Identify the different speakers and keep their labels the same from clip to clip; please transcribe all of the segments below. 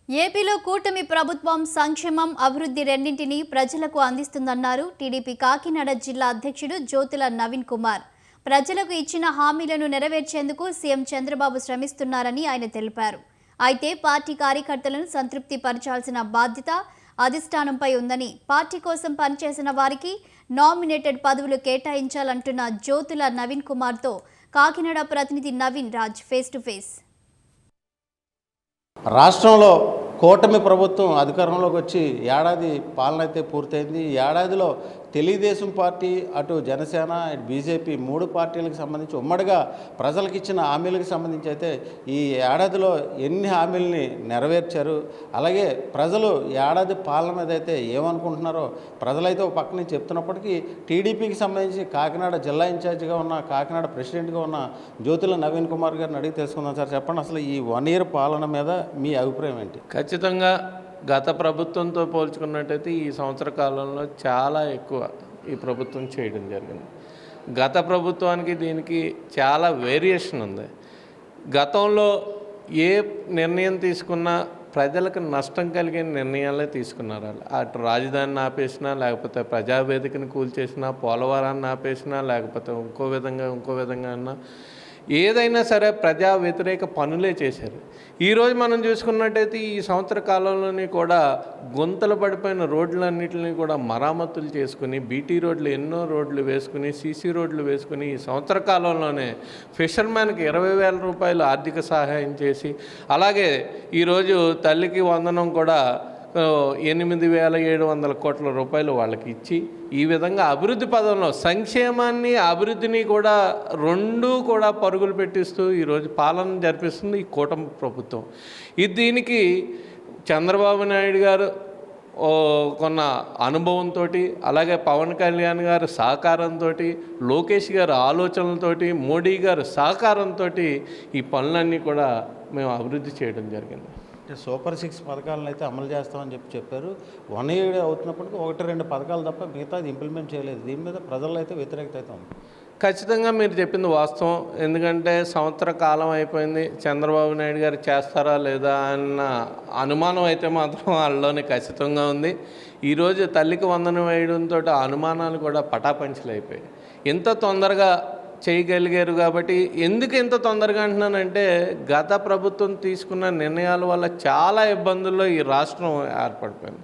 Speaker 1: ఏపీలో కూటమి ప్రభుత్వం సంక్షేమం, అభివృద్ధి రెండింటినీ ప్రజలకు అందిస్తుందన్నారు టీడీపీ కాకినాడ జిల్లా అధ్యక్షుడు జ్యోతుల నవీన్ కుమార్. ప్రజలకు ఇచ్చిన హామీలను నెరవేర్చేందుకు సీఎం చంద్రబాబు శ్రమిస్తున్నారని ఆయన తెలిపారు. అయితే పార్టీ కార్యకర్తలను సంతృప్తి పరచాల్సిన బాధ్యత అధిష్టానంపై ఉందని, పార్టీ కోసం పనిచేసిన వారికి నామినేటెడ్ పదవులు కేటాయించాలంటున్న జ్యోతుల నవీన్ కుమార్తో కాకినాడ ప్రతినిధి Naveen Raj face to face.
Speaker 2: రాష్ట్రంలో కూటమి ప్రభుత్వం అధికారంలోకి వచ్చి ఏడాది పాలన అయితే పూర్తయింది. ఈ ఏడాదిలో తెలుగుదేశం పార్టీ, అటు జనసేన, ఇటు బీజేపీ మూడు పార్టీలకు సంబంధించి ఉమ్మడిగా ప్రజలకు ఇచ్చిన హామీలకు సంబంధించి అయితే ఈ ఏడాదిలో ఎన్ని హామీలని నెరవేర్చారు, అలాగే ప్రజలు ఏడాది పాలన మీద అయితే ఏమనుకుంటున్నారో ప్రజలైతే ఒక పక్కన చెప్తున్నప్పటికీ టీడీపీకి సంబంధించి కాకినాడ జిల్లా ఇన్ఛార్జిగా ఉన్న, కాకినాడ ప్రెసిడెంట్గా ఉన్న జ్యోతుల నవీన్ కుమార్ గారిని అడిగి తెలుసుకుందాం. సార్ చెప్పండి, అసలు ఈ 1 year పాలన మీద మీ అభిప్రాయం ఏంటి?
Speaker 3: ఖచ్చితంగా గత ప్రభుత్వంతో పోల్చుకున్నట్టయితే ఈ సంవత్సర కాలంలో చాలా ఎక్కువ ఈ ప్రభుత్వం చేయడం జరిగింది. గత ప్రభుత్వానికి దీనికి చాలా వేరియేషన్ ఉంది. గతంలో ఏ నిర్ణయం తీసుకున్నా ప్రజలకు నష్టం కలిగే నిర్ణయాలే తీసుకున్నారు. అటు రాజధానిని ఆపేసినా, లేకపోతే ప్రజావేదికను కూల్చేసినా, పోలవరాన్ని ఆపేసినా, లేకపోతే ఇంకో విధంగా అన్నా ఏదైనా సరే ప్రజా వ్యతిరేక పనులే చేశారు. ఈరోజు మనం చూసుకున్నట్టయితే ఈ సంవత్సర కాలంలోని కూడా గుంతలు పడిపోయిన రోడ్లన్నింటినీ కూడా మరామతులు చేసుకుని, బీటీ రోడ్లు ఎన్నో రోడ్లు వేసుకుని, సీసీ రోడ్లు వేసుకుని ఈ సంవత్సర కాలంలోనే ఫిషర్మ్యాన్కి 20,000 రూపాయలు ఆర్థిక సహాయం చేసి, అలాగే ఈరోజు తల్లికి వందనం కూడా 8,700 కోట్ల రూపాయలు వాళ్ళకి ఇచ్చి, ఈ విధంగా అభివృద్ధి పదంలో సంక్షేమాన్ని, అభివృద్ధిని కూడా రెండూ కూడా పరుగులు పెట్టిస్తూ ఈరోజు పాలన జరిపిస్తుంది ఈ కూటమి ప్రభుత్వం. దీనికి చంద్రబాబు నాయుడు గారు కొన్న అనుభవంతో, అలాగే పవన్ కళ్యాణ్ గారు సహకారంతో, లోకేష్ గారు ఆలోచనలతో, మోడీ గారు సహకారంతో ఈ పనులన్నీ కూడా మేము అభివృద్ధి చేయడం జరిగింది.
Speaker 2: సూపర్ 6 పథకాలను అయితే అమలు చేస్తామని చెప్పారు. 1 year అవుతున్నప్పటికీ 1-2 పథకాలు తప్ప మిగతాది ఇంప్లిమెంట్ చేయలేదు. దీని మీద ప్రజల్లో అయితే వ్యతిరేకత అయితే ఉంది.
Speaker 3: ఖచ్చితంగా మీరు చెప్పింది వాస్తవం. ఎందుకంటే సంవత్సర కాలం అయిపోయింది, చంద్రబాబు నాయుడు గారు చేస్తారా లేదా అన్న అనుమానం అయితే మాత్రం వాళ్ళలోనే ఖచ్చితంగా ఉంది. ఈరోజు తల్లికి వందనం వేయడంతో అనుమానాలు కూడా పటాపంచలైపోయాయి. ఇంత తొందరగా చేయగలిగారు కాబట్టి, ఎందుకు ఇంత తొందరగా అంటున్నానంటే గత ప్రభుత్వం తీసుకున్న నిర్ణయాల వల్ల చాలా ఇబ్బందుల్లో ఈ రాష్ట్రం ఏర్పడిపోయింది.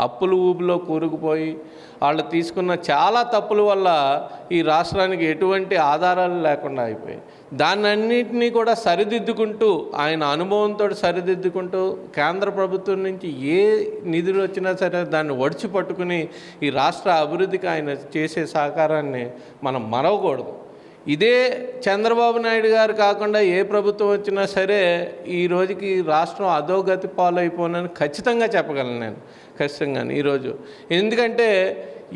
Speaker 3: అప్పులు ఊబిలో కూరుకుపోయి వాళ్ళు తీసుకున్న చాలా తప్పుల వల్ల ఈ రాష్ట్రానికి ఎటువంటి ఆధారాలు లేకుండా అయిపోయాయి. దాన్నన్నింటినీ కూడా సరిదిద్దుకుంటూ, ఆయన అనుభవంతో సరిదిద్దుకుంటూ, కేంద్ర ప్రభుత్వం నుంచి ఏ నిధులు వచ్చినా సరే దాన్ని ఒడిచి పట్టుకుని ఈ రాష్ట్ర అభివృద్ధికి ఆయన చేసే సహకారాన్ని మనం మరవకూడదు. ఇదే చంద్రబాబు నాయుడు గారు కాకుండా ఏ ప్రభుత్వం వచ్చినా సరే ఈ రోజుకి రాష్ట్రం అధోగతి పాలైపోనని ఖచ్చితంగా చెప్పగలను నేను, ఖచ్చితంగా ఈరోజు. ఎందుకంటే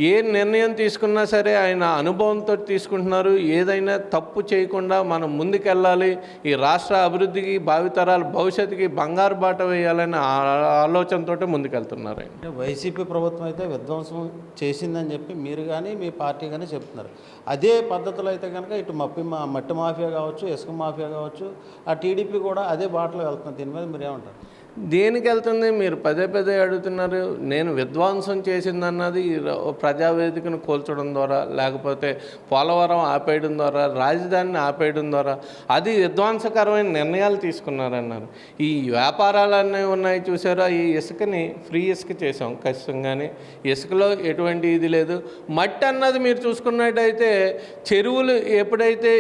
Speaker 3: ఏ నిర్ణయం తీసుకున్నా సరే ఆయన అనుభవంతో తీసుకుంటున్నారు. ఏదైనా తప్పు చేయకుండా మనం ముందుకెళ్ళాలి, ఈ రాష్ట్ర అభివృద్ధికి, భావితరాల భవిష్యత్తుకి బంగారు బాట వేయాలనే ఆలోచనతో ముందుకెళ్తున్నారు.
Speaker 2: అంటే వైసీపీ ప్రభుత్వం అయితే విధ్వంసం చేసిందని చెప్పి మీరు కానీ మీ పార్టీ కానీ చెప్తున్నారు. అదే పద్ధతిలో అయితే కనుక ఇటు మట్టి మాఫియా కావచ్చు, ఇసుక మాఫియా కావచ్చు, ఆ టీడీపీ కూడా అదే బాటలో వెళ్తున్నారు. దీని మీద మీరు ఏమంటారు?
Speaker 3: దేనికి వెళ్తుంది? మీరు పదే అడుగుతున్నారు. నేను విధ్వంసం చేసిందన్నది ప్రజావేదికను కూల్చడం ద్వారా, లేకపోతే పోలవరం ఆపేయడం ద్వారా, రాజధానిని ఆపేయడం ద్వారా అది విధ్వంసకరమైన నిర్ణయాలు తీసుకున్నారన్నారు. ఈ వ్యాపారాలన్నీ ఉన్నాయి చూసారా, ఈ ఇసుకని ఫ్రీ ఇసుక చేసాం ఖచ్చితంగానే. ఇసుకలో ఎటువంటి ఇది లేదు. మట్టి అన్నది మీరు చూసుకున్నట్టయితే చెరువులు ఎప్పుడైతే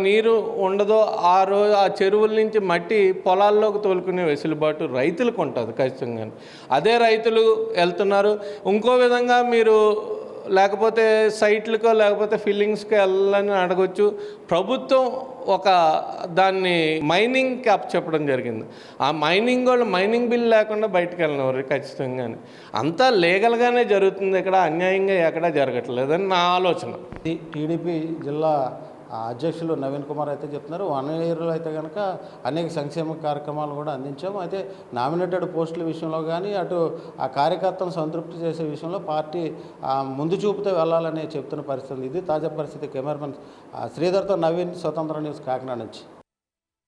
Speaker 3: నీరు ఉండదో ఆ చెరువుల నుంచి మట్టి పొలాల్లోకి తోలుకునే వెసులుబాటు రైతులకు ఉంటుంది ఖచ్చితంగా. అదే రైతులు వెళ్తున్నారు. ఇంకో విధంగా మీరు లేకపోతే సైట్లకో లేకపోతే ఫిల్లింగ్స్కో వెళ్ళాలని అడగొచ్చు. ప్రభుత్వం ఒక దాన్ని మైనింగ్ క్యాప్ చెప్పడం జరిగింది. ఆ మైనింగ్ వాళ్ళు మైనింగ్ బిల్ లేకుండా బయటకు వెళ్ళినవారు ఖచ్చితంగా. అంతా లీగల్గానే జరుగుతుంది, ఇక్కడ అన్యాయంగా ఎక్కడా జరగట్లేదని నా ఆలోచన.
Speaker 2: టీడీపీ జిల్లా అధ్యక్షులు నవీన్ కుమార్ అయితే చెప్తున్నారు, 1 yearలో అయితే కనుక అనేక సంక్షేమ కార్యక్రమాలు కూడా అందించాము. అయితే నామినేటెడ్ పోస్టుల విషయంలో కానీ, అటు ఆ కార్యకర్తలను సంతృప్తి చేసే విషయంలో పార్టీ ముందు చూపుతో వెళ్ళాలని చెప్తున్న పరిస్థితి. ఇది తాజా పరిస్థితి. కెమెరామెన్ శ్రీధర్తో నవీన్, స్వతంత్ర న్యూస్, కాకినాడ నుంచి.